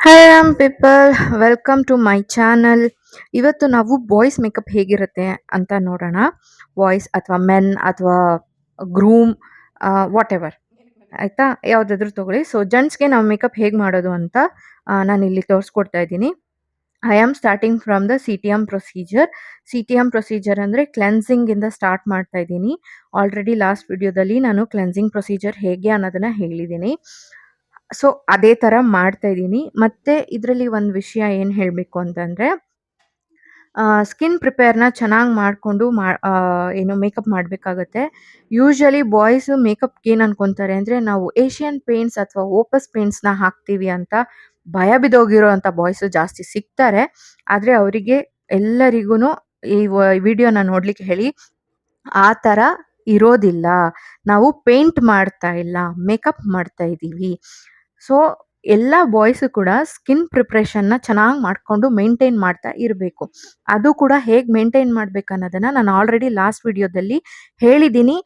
Hi um people, welcome to my channel. ಇವತ್ತು ನಾವು boys makeup ಹೇಗಿರುತ್ತೆ ಅಂತ ನೋಡೋಣ. ಬಾಯ್ಸ್ ಅಥವಾ ಮೆನ್ ಅಥವಾ ಗ್ರೂಮ್, ವಾಟ್ ಎವರ್, ಆಯಿತಾ, ಯಾವುದಾದ್ರೂ ತೊಗೊಳ್ಳಿ. ಸೊ ಜೆಂಟ್ಸ್ಗೆ ನಾವು ಮೇಕಪ್ ಹೇಗೆ ಮಾಡೋದು ಅಂತ ನಾನು ಇಲ್ಲಿ ತೋರಿಸ್ಕೊಡ್ತಾ ಇದ್ದೀನಿ. I am starting from the C T M procedure. C T M procedure ಅಂದರೆ ಕ್ಲೆನ್ಸಿಂಗಿಂದ ಸ್ಟಾರ್ಟ್ ಮಾಡ್ತಾ ಇದ್ದೀನಿ. ಆಲ್ರೆಡಿ ಲಾಸ್ಟ್ ವಿಡಿಯೋದಲ್ಲಿ ನಾನು ಕ್ಲೆನ್ಸಿಂಗ್ ಪ್ರೊಸೀಜರ್ ಹೇಗೆ ಅನ್ನೋದನ್ನು ಹೇಳಿದ್ದೀನಿ. ಸೊ ಅದೇ ಥರ ಮಾಡ್ತಾ ಇದ್ದೀನಿ. ಮತ್ತು ಇದರಲ್ಲಿ ಒಂದು ವಿಷಯ ಏನು ಹೇಳಬೇಕು ಅಂತಂದರೆ, ಸ್ಕಿನ್ ಪ್ರಿಪೇರ್ನ ಚೆನ್ನಾಗಿ ಮಾಡಿಕೊಂಡು ಏನು ಮೇಕಪ್ ಮಾಡಬೇಕಾಗತ್ತೆ. ಯೂಶ್ವಲಿ ಬಾಯ್ಸು ಮೇಕಪ್ಗೆ ಏನು ಅನ್ಕೊತಾರೆ ಅಂದರೆ, ನಾವು ಏಷ್ಯನ್ ಪೇಂಟ್ಸ್ ಅಥವಾ ಓಪಸ್ ಪೇಂಟ್ಸ್ನ ಹಾಕ್ತೀವಿ ಅಂತ ಭಯ ಬಿದ್ದೋಗಿರೋ ಅಂಥ ಬಾಯ್ಸು ಜಾಸ್ತಿ ಸಿಗ್ತಾರೆ. ಆದರೆ ಅವರಿಗೆ ಎಲ್ಲರಿಗೂ ಈ ವಿಡಿಯೋನ ನೋಡಲಿಕ್ಕೆ ಹೇಳಿ, ಆ ಥರ ಇರೋದಿಲ್ಲ. ನಾವು ಪೇಂಟ್ ಮಾಡ್ತಾ ಇಲ್ಲ, ಮೇಕಪ್ ಮಾಡ್ತಾ ಇದ್ದೀವಿ. ಸೊ ಎಲ್ಲ ಬಾಯ್ಸು ಕೂಡ ಸ್ಕಿನ್ ಪ್ರಿಪ್ರೇಷನ್ನ ಚೆನ್ನಾಗಿ ಮಾಡಿಕೊಂಡು ಮೇಂಟೈನ್ ಮಾಡ್ತಾ ಇರಬೇಕು. ಅದು ಕೂಡ ಹೇಗೆ ಮೇಂಟೈನ್ ಮಾಡ್ಬೇಕು ಅನ್ನೋದನ್ನು ನಾನು ಆಲ್ರೆಡಿ ಲಾಸ್ಟ್ ವಿಡಿಯೋದಲ್ಲಿ ಹೇಳಿದ್ದೀನಿ.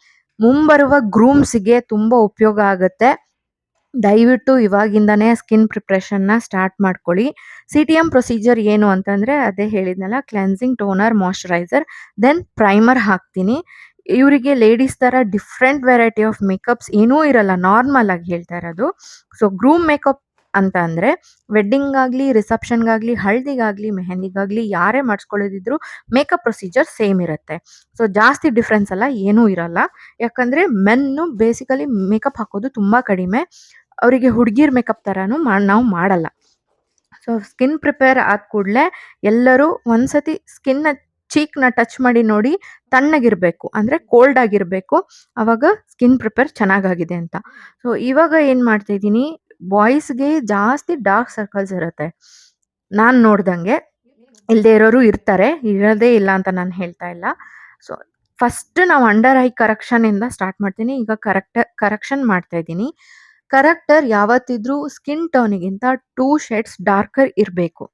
ಮುಂಬರುವ ಗ್ರೂಮ್ಸ್ಗೆ ತುಂಬ ಉಪಯೋಗ ಆಗುತ್ತೆ. ದಯವಿಟ್ಟು ಇವಾಗಿಂದನೇ ಸ್ಕಿನ್ ಪ್ರಿಪ್ರೇಷನ್ನ ಸ್ಟಾರ್ಟ್ ಮಾಡ್ಕೊಳ್ಳಿ. ಸಿ ಟಿ ಎಮ್ ಪ್ರೊಸೀಜರ್ ಏನು ಅಂತಂದರೆ, ಅದೇ ಹೇಳಿದ್ನಲ್ಲ, cleansing, toner, moisturiser, then primer ಹಾಕ್ತೀನಿ. ಇವರಿಗೆ ಲೇಡೀಸ್ ಥರ ಡಿಫ್ರೆಂಟ್ ವೆರೈಟಿ ಆಫ್ ಮೇಕಪ್ಸ್ ಏನೂ ಇರಲ್ಲ, ನಾರ್ಮಲ್ ಆಗಿ ಹೇಳ್ತಾ ಇರೋದು. ಸೊ ಗ್ರೂಮ್ ಮೇಕಪ್ ಅಂತ ಅಂದರೆ ವೆಡ್ಡಿಂಗಾಗಲಿ, ರಿಸೆಪ್ಷನ್ಗಾಗಲಿ, ಹಳದಿಗಾಗಲಿ, ಮೆಹಂದಿಗಾಗಲಿ ಯಾರೇ ಮಾಡಿಸ್ಕೊಳ್ಳೋದಿದ್ರು ಮೇಕಪ್ ಪ್ರೊಸೀಜರ್ ಸೇಮ್ ಇರುತ್ತೆ. ಸೊ ಜಾಸ್ತಿ ಡಿಫ್ರೆನ್ಸ್ ಎಲ್ಲ ಏನೂ ಇರಲ್ಲ. ಯಾಕಂದರೆ ಮೆನ್ನು ಬೇಸಿಕಲಿ ಮೇಕಪ್ ಹಾಕೋದು ತುಂಬ ಕಡಿಮೆ. ಅವರಿಗೆ ಹುಡುಗಿರ್ ಮೇಕಪ್ ಥರನೂ ನಾವು ಮಾಡಲ್ಲ. ಸೊ ಸ್ಕಿನ್ ಪ್ರಿಪೇರ್ ಆದ ಕೂಡಲೇ ಎಲ್ಲರೂ ಒಂದ್ಸತಿ ಚೀಕ್ನ ಟಚ್ ಮಾಡಿ ನೋಡಿ, ತಣ್ಣಗಿರಬೇಕು, ಅಂದರೆ ಕೋಲ್ಡ್ ಆಗಿರಬೇಕು. ಆವಾಗ ಸ್ಕಿನ್ ಪ್ರಿಪೇರ್ ಚೆನ್ನಾಗಾಗಿದೆ ಅಂತ. ಸೊ ಇವಾಗ ಏನು ಮಾಡ್ತಾ ಇದ್ದೀನಿ, ಬಾಯ್ಸ್ಗೆ ಜಾಸ್ತಿ ಡಾರ್ಕ್ ಸರ್ಕಲ್ಸ್ ಇರುತ್ತೆ. ನಾನು ನೋಡ್ದಂಗೆ ಇಲ್ಲದೆ ಇರೋರು ಇರ್ತಾರೆ, ಇರೋದೇ ಇಲ್ಲ ಅಂತ ನಾನು ಹೇಳ್ತಾ ಇಲ್ಲ. ಸೊ ಫಸ್ಟ್ ನಾವು ಅಂಡರ್ ಐ ಕರೆಕ್ಷನಿಂದ ಸ್ಟಾರ್ಟ್ ಮಾಡ್ತೀನಿ. ಈಗ ಕರೆಕ್ಷನ್ ಮಾಡ್ತಾ ಇದ್ದೀನಿ. ಕರೆಕ್ಟರ್ ಯಾವತ್ತಿದ್ರೂ ಸ್ಕಿನ್ ಟೋನಿಗಿಂತ 2 ಶೇಡ್ಸ್ ಡಾರ್ಕರ್ ಇರಬೇಕು.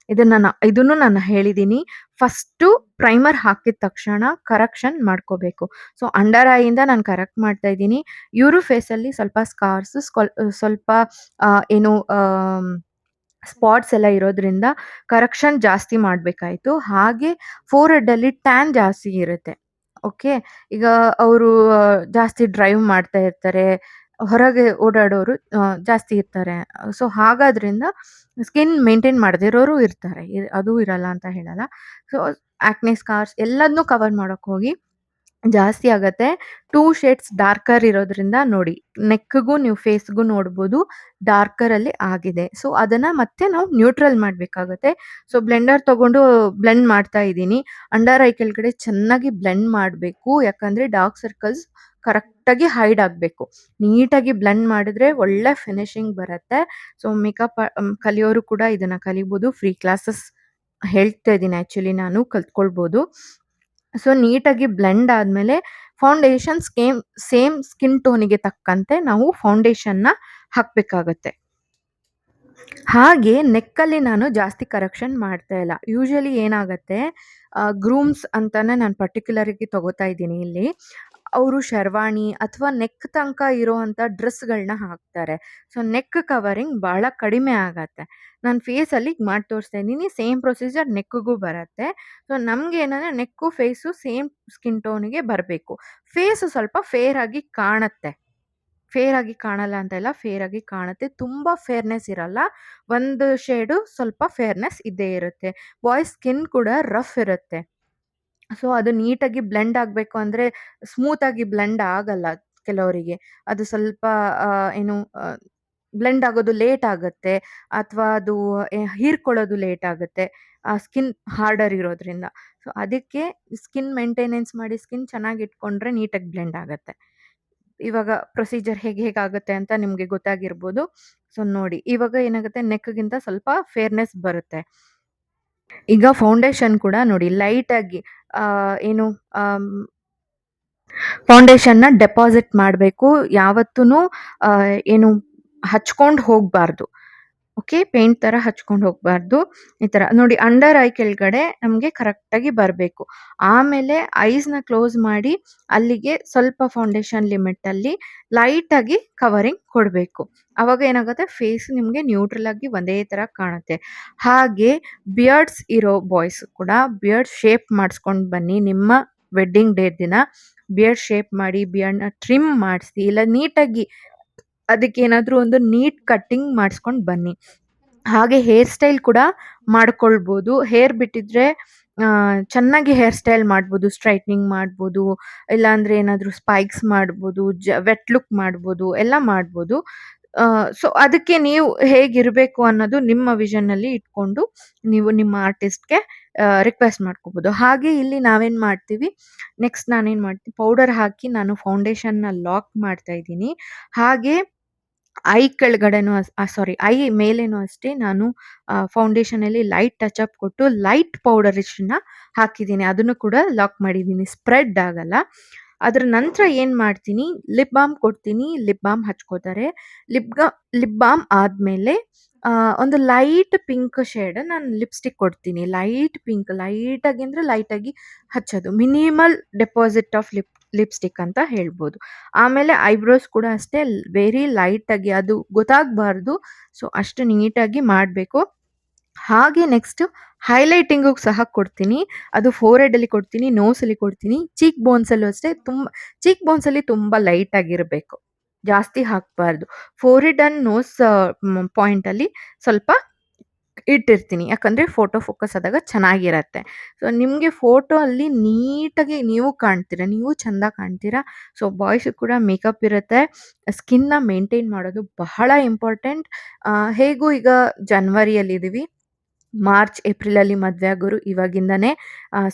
ಇದನ್ನು ನಾನು ಹೇಳಿದ್ದೀನಿ. ಫಸ್ಟು ಪ್ರೈಮರ್ ಹಾಕಿದ ತಕ್ಷಣ ಕರೆಕ್ಷನ್ ಮಾಡ್ಕೋಬೇಕು. ಸೊ ಅಂಡರ್ ಐಯಿಂದ ನಾನು ಕರೆಕ್ಟ್ ಮಾಡ್ತಾ ಇದ್ದೀನಿ. ಇವರು ಫೇಸಲ್ಲಿ ಸ್ವಲ್ಪ ಸ್ಕಾರ್ಸ್, ಸ್ವಲ್ಪ ಏನು ಸ್ಪಾಟ್ಸ್ ಎಲ್ಲ ಇರೋದ್ರಿಂದ ಕರೆಕ್ಷನ್ ಜಾಸ್ತಿ ಮಾಡಬೇಕಾಯಿತು. ಹಾಗೆ ಫೋರ್ಹೆಡ್ಡಲ್ಲಿ ಟ್ಯಾನ್ ಜಾಸ್ತಿ ಇರುತ್ತೆ. ಓಕೆ, ಈಗ ಅವರು ಜಾಸ್ತಿ ಡ್ರೈವ್ ಮಾಡ್ತಾ ಇರ್ತಾರೆ, ಹೊರಗೆ ಓಡಾಡೋರು ಜಾಸ್ತಿ ಇರ್ತಾರೆ. ಸೊ ಹಾಗಾದ್ರಿಂದ ಸ್ಕಿನ್ ಮೇಂಟೈನ್ ಮಾಡದೇ ಇರೋರು ಇರ್ತಾರೆ, ಅದು ಇರಲ್ಲ ಅಂತ ಹೇಳಲ್ಲ. ಸೊ ಆಕ್ನೆ ಸ್ಕಾರ್ಸ್ ಎಲ್ಲದನ್ನೂ ಕವರ್ ಮಾಡೋಕ್ಕೆ ಹೋಗಿ ಜಾಸ್ತಿ ಆಗತ್ತೆ. 2 ಶೇಡ್ಸ್ ಡಾರ್ಕರ್ ಇರೋದ್ರಿಂದ ನೋಡಿ, ನೆಕ್‌ಗೂ ನೀವು ಫೇಸ್‌ಗೂ ನೋಡ್ಬೋದು ಡಾರ್ಕರಲ್ಲಿ ಆಗಿದೆ. ಸೊ ಅದನ್ನು ಮತ್ತೆ ನಾವು ನ್ಯೂಟ್ರಲ್ ಮಾಡಬೇಕಾಗತ್ತೆ. ಸೊ ಬ್ಲೆಂಡರ್ ತಗೊಂಡು ಬ್ಲೆಂಡ್ ಮಾಡ್ತಾ ಇದ್ದೀನಿ. ಅಂಡರ್ ಐ ಕೆಳಗಡೆ ಚೆನ್ನಾಗಿ ಬ್ಲೆಂಡ್ ಮಾಡಬೇಕು. ಯಾಕಂದರೆ ಡಾರ್ಕ್ ಸರ್ಕಲ್ಸ್ ಕರೆಕ್ಟಾಗಿ ಹೈಡ್ ಆಗಬೇಕು. ನೀಟಾಗಿ ಬ್ಲೆಂಡ್ ಮಾಡಿದ್ರೆ ಒಳ್ಳೆ ಫಿನಿಶಿಂಗ್ ಬರುತ್ತೆ. ಸೊ ಮೇಕಪ್ ಕಲಿಯೋರು ಕೂಡ ಇದನ್ನು ಕಲಿಬೋದು. ಫ್ರೀ ಕ್ಲಾಸಸ್ ಹೇಳ್ತಾ ಇದ್ದೀನಿ, ಆ್ಯಕ್ಚುಲಿ ನಾನು ಕಲ್ತ್ಕೊಳ್ಬೋದು. ಸೊ ನೀಟಾಗಿ ಬ್ಲೆಂಡ್ ಆದಮೇಲೆ ಫೌಂಡೇಶನ್ ಸೇಮ್ ಸ್ಕಿನ್ ಟೋನಿಗೆ ತಕ್ಕಂತೆ ನಾವು ಫೌಂಡೇಶನ್ನ ಹಾಕಬೇಕಾಗತ್ತೆ. ಹಾಗೆ ನೆಕ್ಕಲ್ಲಿ ನಾನು ಜಾಸ್ತಿ ಕರೆಕ್ಷನ್ ಮಾಡ್ತಾ ಇಲ್ಲ. ಯೂಶುವಲಿ ಏನಾಗುತ್ತೆ, ಗ್ರೂಮ್ಸ್ ಅಂತಾನೆ ನಾನು ಪರ್ಟಿಕ್ಯುಲರಾಗಿ ತಗೋತಾ ಇದ್ದೀನಿ ಇಲ್ಲಿ. ಅವರು ಶರ್ವಾಣಿ ಅಥವಾ ನೆಕ್ ತನಕ ಇರೋವಂಥ ಡ್ರೆಸ್ಗಳನ್ನ ಹಾಕ್ತಾರೆ. ಸೊ ನೆಕ್ ಕವರಿಂಗ್ ಭಾಳ ಕಡಿಮೆ ಆಗತ್ತೆ. ನಾನು ಫೇಸಲ್ಲಿ ಮಾಡಿ ತೋರಿಸ್ತಾ ಇದ್ದೀನಿ. ಸೇಮ್ ಪ್ರೊಸೀಜರ್ ನೆಕ್ಕಿಗೂ ಬರುತ್ತೆ. ಸೊ ನಮಗೆ ಏನಂದರೆ ನೆಕ್ಕು ಫೇಸು ಸೇಮ್ ಸ್ಕಿನ್ ಟೋನಿಗೆ ಬರಬೇಕು. ಫೇಸು ಸ್ವಲ್ಪ ಫೇರ್ ಆಗಿ ಕಾಣುತ್ತೆ. ಫೇರ್ ಆಗಿ ಕಾಣಲ್ಲ ಅಂತ ಇಲ್ಲ, ಫೇರ್ ಆಗಿ ಕಾಣುತ್ತೆ. ತುಂಬ ಫೇರ್ನೆಸ್ ಇರಲ್ಲ. ಒಂದು ಶೇಡು ಸ್ವಲ್ಪ ಫೇರ್ನೆಸ್ ಇದ್ದೇ ಇರುತ್ತೆ. ಬಾಯ್ಸ್ ಸ್ಕಿನ್ ಕೂಡ ರಫ್ ಇರುತ್ತೆ. ಸೊ ಅದು ನೀಟಾಗಿ ಬ್ಲೆಂಡ್ ಆಗಬೇಕು ಅಂದರೆ ಸ್ಮೂತಾಗಿ ಬ್ಲೆಂಡ್ ಆಗಲ್ಲ ಕೆಲವರಿಗೆ. ಅದು ಸ್ವಲ್ಪ ಏನು ಬ್ಲೆಂಡ್ ಆಗೋದು ಲೇಟ್ ಆಗುತ್ತೆ, ಅಥವಾ ಅದು ಹೀರ್ಕೊಳ್ಳೋದು ಲೇಟ್ ಆಗುತ್ತೆ, ಸ್ಕಿನ್ ಹಾರ್ಡರ್ ಇರೋದ್ರಿಂದ. ಸೊ ಅದಕ್ಕೆ ಸ್ಕಿನ್ ಮೇಂಟೆನೆನ್ಸ್ ಮಾಡಿ ಸ್ಕಿನ್ ಚೆನ್ನಾಗಿ ಇಟ್ಕೊಂಡ್ರೆ ನೀಟಾಗಿ ಬ್ಲೆಂಡ್ ಆಗುತ್ತೆ. ಇವಾಗ ಪ್ರೊಸೀಜರ್ ಹೇಗಾಗುತ್ತೆ ಅಂತ ನಿಮಗೆ ಗೊತ್ತಾಗಿರ್ಬೋದು. ಸೊ ನೋಡಿ, ಇವಾಗ ಏನಾಗುತ್ತೆ, ನೆಕ್‌ಗಿಂತ ಸ್ವಲ್ಪ ಫೇರ್ನೆಸ್ ಬರುತ್ತೆ. ಈಗ ಫೌಂಡೇಶನ್ ಕೂಡ ನೋಡಿ ಲೈಟಾಗಿ ಏನು ಫೌಂಡೇಶನ್ನ ಡೆಪಾಸಿಟ್ ಮಾಡಬೇಕು. ಯಾವತ್ತೂ ಏನು ಹಚ್ಕೊಂಡು ಹೋಗಬಾರ್ದು. ಓಕೆ. ಪೇಂಟ್ ಥರ ಹಚ್ಕೊಂಡು ಹೋಗಬಾರ್ದು. ಈ ಥರ ನೋಡಿ ಅಂಡರ್ ಐ ಕೆಳಗಡೆ ನಮಗೆ ಕರೆಕ್ಟಾಗಿ ಬರಬೇಕು. ಆಮೇಲೆ ಐಸ್‌ನ ಕ್ಲೋಸ್ ಮಾಡಿ ಅಲ್ಲಿಗೆ ಸ್ವಲ್ಪ ಫೌಂಡೇಶನ್ ಲಿಮಿಟಲ್ಲಿ ಲೈಟಾಗಿ ಕವರಿಂಗ್ ಕೊಡಬೇಕು. ಆವಾಗ ಏನಾಗುತ್ತೆ ಫೇಸ್ ನಿಮಗೆ ನ್ಯೂಟ್ರಲ್ ಆಗಿ ಒಂದೇ ಥರ ಕಾಣುತ್ತೆ. ಹಾಗೆ ಬಿಯರ್ಡ್ಸ್ ಇರೋ ಬಾಯ್ಸ್ ಕೂಡ ಬಿಯರ್ಡ್ ಶೇಪ್ ಮಾಡಿಸ್ಕೊಂಡು ಬನ್ನಿ. ನಿಮ್ಮ ವೆಡ್ಡಿಂಗ್ ಡೇ ದಿನ ಬಿಯರ್ಡ್ ಶೇಪ್ ಮಾಡಿ, ಬಿಯರ್ಡ್‌ನ ಟ್ರಿಮ್ ಮಾಡಿಸಿ, ಇಲ್ಲ ನೀಟಾಗಿ ಅದಕ್ಕೇನಾದ್ರೂ ಒಂದು ನೀಟ್ ಕಟ್ಟಿಂಗ್ ಮಾಡಿಸ್ಕೊಂಡು ಬನ್ನಿ. ಹಾಗೆ ಹೇರ್ ಸ್ಟೈಲ್ ಕೂಡ ಮಾಡ್ಕೊಳ್ಬೋದು. ಹೇರ್ ಬಿಟ್ಟಿದ್ರೆ ಚೆನ್ನಾಗಿ ಹೇರ್ ಸ್ಟೈಲ್ ಮಾಡ್ಬೋದು. ಸ್ಟ್ರೈಟ್ನಿಂಗ್ ಮಾಡ್ಬೋದು, ಇಲ್ಲಾಂದ್ರೆ ಏನಾದ್ರೂ ಸ್ಪೈಕ್ಸ್ ಮಾಡ್ಬೋದು, ವೆಟ್ ಲುಕ್ ಮಾಡ್ಬೋದು, ಎಲ್ಲ ಮಾಡ್ಬೋದು. ಸೊ ಅದಕ್ಕೆ ನೀವು ಹೇಗಿರಬೇಕು ಅನ್ನೋದು ನಿಮ್ಮ ವಿಷನ್ನಲ್ಲಿ ಇಟ್ಕೊಂಡು ನೀವು ನಿಮ್ಮ ಆರ್ಟಿಸ್ಟ್‌ಗೆ ರಿಕ್ವೆಸ್ಟ್ ಮಾಡ್ಕೋಬೋದು. ಹಾಗೆ ಇಲ್ಲಿ ನಾವೇನು ಮಾಡ್ತೀವಿ, ನೆಕ್ಸ್ಟ್ ನಾನೇನು ಮಾಡ್ತೀನಿ, ಪೌಡರ್ ಹಾಕಿ ನಾನು ಫೌಂಡೇಶನ್‌ನ ಲಾಕ್ ಮಾಡ್ತಾ ಇದ್ದೀನಿ. ಹಾಗೆ ಐ ಕೆಳಗಡೆನೂ ಸಾರಿ, ಐ ಮೇಲೇನೂ ಅಷ್ಟೇ ನಾನು ಫೌಂಡೇಶನಲ್ಲಿ ಲೈಟ್ ಟಚ್ ಅಪ್ ಕೊಟ್ಟು ಲೈಟ್ ಪೌಡರಿಷನ್ನ ಹಾಕಿದ್ದೀನಿ. ಅದನ್ನು ಕೂಡ ಲಾಕ್ ಮಾಡಿದ್ದೀನಿ. ಸ್ಪ್ರೆಡ್ ಆಗಲ್ಲ. ಅದರ ನಂತರ ಏನು ಮಾಡ್ತೀನಿ, ಲಿಪ್ ಬಾಲ್ಮ್ ಕೊಡ್ತೀನಿ. ಲಿಪ್ ಬಾಲ್ಮ್ ಹಚ್ಕೋತಾರೆ. ಲಿಪ್ ಬಾಲ್ಮ್ ಆದಮೇಲೆ ಒಂದು ಲೈಟ್ ಪಿಂಕ್ ಶೇಡ್ ನಾನು ಲಿಪ್‌ಸ್ಟಿಕ್ ಕೊಡ್ತೀನಿ. ಲೈಟ್ ಪಿಂಕ್, ಲೈಟಾಗಿ ಅಂದರೆ ಲೈಟಾಗಿ ಹಚ್ಚೋದು. ಮಿನಿಮಲ್ ಡೆಪಾಸಿಟ್ ಆಫ್ ಲಿಪ್‌ಸ್ಟಿಕ್ ಅಂತ ಹೇಳ್ಬೋದು. ಆಮೇಲೆ ಐಬ್ರೋಸ್ ಕೂಡ ಅಷ್ಟೇ ವೆರಿ ಲೈಟಾಗಿ, ಅದು ಗೊತ್ತಾಗಬಾರ್ದು. ಸೊ ಅಷ್ಟು ನೀಟಾಗಿ ಮಾಡಬೇಕು. ಹಾಗೆ ನೆಕ್ಸ್ಟ್ ಹೈಲೈಟಿಂಗಿಗೂ ಸಹ ಕೊಡ್ತೀನಿ. ಅದು ಫೋರ್‌ಹೆಡಲ್ಲಿ ಕೊಡ್ತೀನಿ, ನೋಸಲ್ಲಿ ಕೊಡ್ತೀನಿ, ಚೀಕ್ ಬೋನ್ಸಲ್ಲೂ ಅಷ್ಟೇ. ಚೀಕ್ ಬೋನ್ಸಲ್ಲಿ ತುಂಬ ಲೈಟಾಗಿರಬೇಕು, ಜಾಸ್ತಿ ಹಾಕಬಾರ್ದು. ಫೋರ್‌ಹೆಡ್ ಆ್ಯಂಡ್ ನೋಸ್ ಪಾಯಿಂಟಲ್ಲಿ ಸ್ವಲ್ಪ ಇಟ್ಟಿರ್ತೀನಿ. ಯಾಕಂದರೆ ಫೋಟೋ ಫೋಕಸ್ ಆದಾಗ ಚೆನ್ನಾಗಿರತ್ತೆ. ಸೊ ನಿಮಗೆ ಫೋಟೋ ಅಲ್ಲಿ ನೀಟಾಗಿ ನೀವು ಕಾಣ್ತೀರ, ನೀವು ಚೆಂದ ಕಾಣ್ತೀರಾ. ಸೊ ಬಾಯ್ಸಿಗೆ ಕೂಡ ಮೇಕಪ್ ಇರುತ್ತೆ. ಸ್ಕಿನ್‌ನ ಮೇಂಟೈನ್ ಮಾಡೋದು ಬಹಳ ಇಂಪಾರ್ಟೆಂಟ್. ಹೇಗೂ ಈಗ ಜನವರಿಯಲ್ಲಿದ್ದೀವಿ. ಮಾರ್ಚ್, ಏಪ್ರಿಲಲ್ಲಿ ಮದುವೆ ಆಗೋರು ಇವಾಗಿಂದನೇ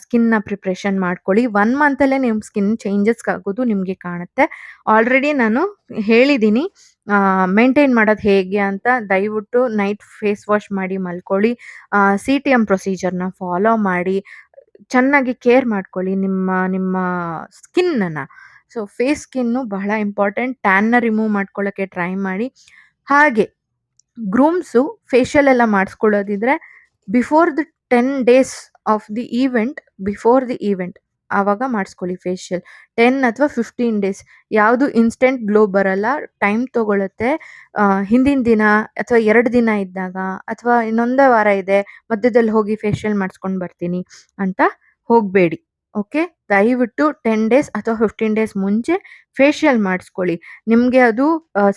ಸ್ಕಿನ್‌ನ ಪ್ರಿಪ್ರೇಷನ್ ಮಾಡ್ಕೊಳ್ಳಿ. 1 ಮಂತಲ್ಲೇ ನಿಮ್ಮ ಸ್ಕಿನ್ ಚೇಂಜಸ್ ಆಗೋದು ನಿಮಗೆ ಕಾಣುತ್ತೆ. ಆಲ್ರೆಡಿ ನಾನು ಹೇಳಿದ್ದೀನಿ ಮೇಂಟೈನ್ ಮಾಡೋದು ಹೇಗೆ ಅಂತ. ದಯವಿಟ್ಟು ನೈಟ್ ಫೇಸ್ ವಾಶ್ ಮಾಡಿ ಮಲ್ಕೊಳ್ಳಿ. CTM ಪ್ರೊಸೀಜರ್‌ನ ಫಾಲೋ ಮಾಡಿ ಚೆನ್ನಾಗಿ ಕೇರ್ ಮಾಡ್ಕೊಳ್ಳಿ ನಿಮ್ಮ ನಿಮ್ಮ ಸ್ಕಿನ್ನನ್ನು. ಸೊ ಫೇಸ್ ಸ್ಕಿನ್ನು ಬಹಳ ಇಂಪಾರ್ಟೆಂಟ್. ಟ್ಯಾನ್‌ನ ರಿಮೂವ್ ಮಾಡ್ಕೊಳ್ಳೋಕ್ಕೆ ಟ್ರೈ ಮಾಡಿ. ಹಾಗೆ ಗ್ರೂಮ್ಸು ಫೇಶಿಯಲ್ ಎಲ್ಲ ಮಾಡಿಸ್ಕೊಳ್ಳೋದಿದ್ರೆ before the 10 days of the event, ಆವಾಗ ಮಾಡಿಸ್ಕೊಳ್ಳಿ ಫೇಶಿಯಲ್. 10 ಅಥವಾ 15 ಡೇಸ್. ಯಾವುದು ಇನ್ಸ್ಟೆಂಟ್ ಗ್ಲೋ ಬರಲ್ಲ, ಟೈಮ್ ತೊಗೊಳುತ್ತೆ. ಹಿಂದಿನ ದಿನ ಅಥವಾ 2 ದಿನ ಇದ್ದಾಗ ಅಥವಾ ಇನ್ನೊಂದೇ ವಾರ ಇದೆ, ಮಧ್ಯದಲ್ಲಿ ಹೋಗಿ ಫೇಶಿಯಲ್ ಮಾಡಿಸ್ಕೊಂಡು ಬರ್ತೀನಿ ಅಂತ ಹೋಗಬೇಡಿ. ಓಕೆ. ದಯವಿಟ್ಟು 10 ಡೇಸ್ ಅಥವಾ 15 ಡೇಸ್ ಮುಂಚೆ ಫೇಶಿಯಲ್ ಮಾಡಿಸ್ಕೊಳ್ಳಿ. ನಿಮಗೆ ಅದು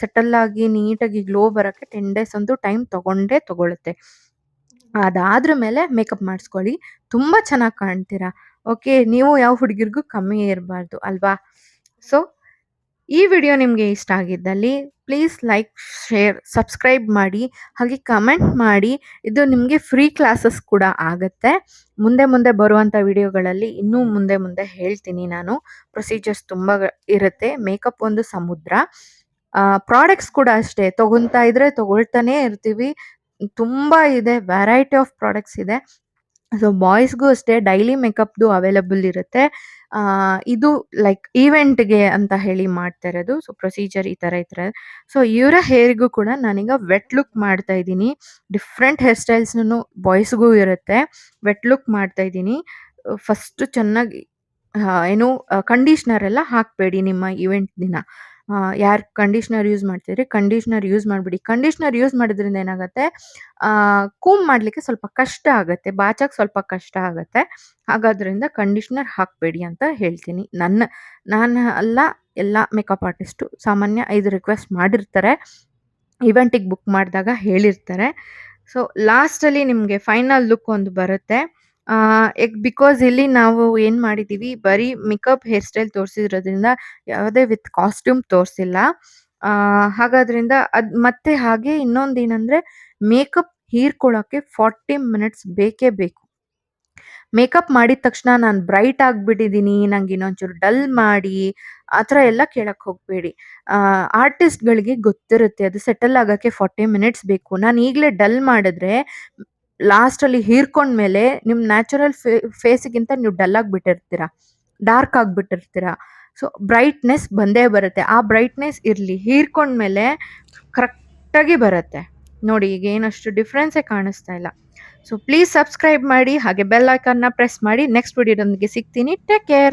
ಸೆಟಲ್ ಆಗಿ ನೀಟಾಗಿ ಗ್ಲೋ ಬರೋಕ್ಕೆ 10 ಡೇಸ್ ಅಂತೂ ಟೈಮ್ ತೊಗೊಂಡೇ ತೊಗೊಳುತ್ತೆ. ಅದಾದ್ರ ಮೇಲೆ ಮೇಕಪ್ ಮಾಡಿಸ್ಕೊಳ್ಳಿ. ತುಂಬ ಚೆನ್ನಾಗಿ ಕಾಣ್ತೀರಾ. ಓಕೆ. ನೀವು ಯಾವ ಹುಡುಗಿರಿಗೂ ಕಮ್ಮಿ ಇರಬಾರ್ದು ಅಲ್ವಾ? ಸೊ ಈ ವಿಡಿಯೋ ನಿಮಗೆ ಇಷ್ಟ ಆಗಿದ್ದಲ್ಲಿ ಪ್ಲೀಸ್ ಲೈಕ್, ಶೇರ್, ಸಬ್ಸ್ಕ್ರೈಬ್ ಮಾಡಿ. ಹಾಗೆ ಕಮೆಂಟ್ ಮಾಡಿ. ಇದು ನಿಮಗೆ ಫ್ರೀ ಕ್ಲಾಸಸ್ ಕೂಡ ಆಗುತ್ತೆ. ಮುಂದೆ ಮುಂದೆ ಬರುವಂಥ ವಿಡಿಯೋಗಳಲ್ಲಿ ಇನ್ನೂ ಮುಂದೆ ಮುಂದೆ ಹೇಳ್ತೀನಿ ನಾನು. ಪ್ರೊಸೀಜರ್ಸ್ ತುಂಬ ಇರುತ್ತೆ. ಮೇಕಪ್ ಒಂದು ಸಮುದ್ರ. ಪ್ರಾಡಕ್ಟ್ಸ್ ಕೂಡ ಅಷ್ಟೇ, ತೊಗೊತಾ ಇದ್ರೆ ತೊಗೊಳ್ತಾನೇ ಇರ್ತೀವಿ. ತುಂಬ ಇದೆ, ವೆರೈಟಿ ಆಫ್ ಪ್ರಾಡಕ್ಟ್ಸ್ ಇದೆ. ಸೊ ಬಾಯ್ಸ್‌ಗೂ ಅಷ್ಟೇ ಡೈಲಿ ಮೇಕಪ್‌ದು ಅವೈಲಬಲ್ ಇರುತ್ತೆ. ಇದು ಲೈಕ್ ಈವೆಂಟ್‌ಗೆ ಅಂತ ಹೇಳಿ ಮಾಡ್ತಾ ಇರೋದು. ಸೊ ಪ್ರೊಸೀಜರ್ ಈ ಥರ. ಸೊ ಇವರ ಹೇರ್‌ಗೂ ಕೂಡ ನಾನೀಗ ವೆಟ್ ಲುಕ್ ಮಾಡ್ತಾ ಇದ್ದೀನಿ. ಡಿಫ್ರೆಂಟ್ ಹೇರ್ ಸ್ಟೈಲ್ಸ್‌ನು ಬಾಯ್ಸ್‌ಗೂ ಇರುತ್ತೆ. ವೆಟ್ ಲುಕ್ ಮಾಡ್ತಾ ಇದ್ದೀನಿ. ಫಸ್ಟು ಚೆನ್ನಾಗಿ ಏನು ಕಂಡೀಷ್ನರ್ ಎಲ್ಲ ಹಾಕಬೇಡಿ ನಿಮ್ಮ ಈವೆಂಟ್ ದಿನ. ಯಾರು ಕಂಡೀಷ್ನರ್ ಯೂಸ್ ಮಾಡ್ತಿದ್ರೆ ಕಂಡೀಷ್ನರ್ ಯೂಸ್ ಮಾಡಬೇಡಿ. ಕಂಡೀಷ್ನರ್ ಯೂಸ್ ಮಾಡೋದ್ರಿಂದ ಏನಾಗುತ್ತೆ, ಕೂಮ್ ಮಾಡಲಿಕ್ಕೆ ಸ್ವಲ್ಪ ಕಷ್ಟ ಆಗುತ್ತೆ, ಬಾಚಕ್ಕೆ ಸ್ವಲ್ಪ ಕಷ್ಟ ಆಗುತ್ತೆ. ಹಾಗಾದ್ರಿಂದ ಕಂಡೀಷ್ನರ್ ಹಾಕಬೇಡಿ ಅಂತ ಹೇಳ್ತೀನಿ. ನಾನು ಅಲ್ಲ, ಎಲ್ಲ ಮೇಕಪ್ ಆರ್ಟಿಸ್ಟು ಸಾಮಾನ್ಯ ಇದು ರಿಕ್ವೆಸ್ಟ್ ಮಾಡಿರ್ತಾರೆ. ಇವೆಂಟಿಗೆ ಬುಕ್ ಮಾಡಿದಾಗ ಹೇಳಿರ್ತಾರೆ. ಸೊ ಲಾಸ್ಟಲ್ಲಿ ನಿಮಗೆ ಫೈನಲ್ ಲುಕ್ ಒಂದು ಬರುತ್ತೆ. ಬಿಕಾಸ್ ಇಲ್ಲಿ ನಾವು ಏನು ಮಾಡಿದ್ದೀವಿ, ಬರೀ ಮೇಕಪ್ ಹೇರ್ ಸ್ಟೈಲ್ ತೋರಿಸಿರೋದ್ರಿಂದ ಯಾವುದೇ ವಿತ್ ಕಾಸ್ಟ್ಯೂಮ್ ತೋರಿಸಿಲ್ಲ. ಹಾಗಾದ್ರಿಂದ ಮತ್ತೆ ಹಾಗೆ ಇನ್ನೊಂದೇನೆಂದರೆ, ಮೇಕಪ್ ಹೀರ್ಕೊಳ್ಳೋಕ್ಕೆ 40 ಮಿನಿಟ್ಸ್ ಬೇಕೇ ಬೇಕು. ಮೇಕಪ್ ಮಾಡಿದ ತಕ್ಷಣ ನಾನು ಬ್ರೈಟ್ ಆಗಿಬಿಟ್ಟಿದ್ದೀನಿ, ನಂಗೆ ಇನ್ನೊಂಚೂರು ಡಲ್ ಮಾಡಿ, ಆ ಥರ ಎಲ್ಲ ಕೇಳಕ್ಕೆ ಹೋಗಬೇಡಿ. ಆರ್ಟಿಸ್ಟ್‌ಗಳಿಗೆ ಗೊತ್ತಿರುತ್ತೆ ಅದು ಸೆಟಲ್ ಆಗೋಕ್ಕೆ 40 ಮಿನಿಟ್ಸ್ ಬೇಕು. ನಾನು ಈಗಲೇ ಡಲ್ ಮಾಡಿದ್ರೆ ಲಾಸ್ಟಲ್ಲಿ ಹೀರ್ಕೊಂಡ್ಮೇಲೆ ನಿಮ್ಮ ನ್ಯಾಚುರಲ್ ಫೇಸಿಗಿಂತ ನೀವು ಡಲ್ ಆಗಿಬಿಟ್ಟಿರ್ತೀರ, ಡಾರ್ಕ್ ಆಗಿಬಿಟ್ಟಿರ್ತೀರ. ಸೊ ಬ್ರೈಟ್ನೆಸ್ ಬಂದೇ ಬರುತ್ತೆ. ಆ ಬ್ರೈಟ್ನೆಸ್ ಇರಲಿ, ಹೀರ್ಕೊಂಡ್ಮೇಲೆ ಕರೆಕ್ಟಾಗಿ ಬರುತ್ತೆ. ನೋಡಿ ಈಗ ಏನಷ್ಟು ಡಿಫ್ರೆನ್ಸೇ ಕಾಣಿಸ್ತಾ ಇಲ್ಲ. ಸೊ ಪ್ಲೀಸ್ ಸಬ್ಸ್ಕ್ರೈಬ್ ಮಾಡಿ ಹಾಗೆ ಬೆಲ್ ಐಕಾನ್ನ ಪ್ರೆಸ್ ಮಾಡಿ. ನೆಕ್ಸ್ಟ್ ವಿಡಿಯೋದೊಂದಿಗೆ ಸಿಗ್ತೀನಿ. Take care.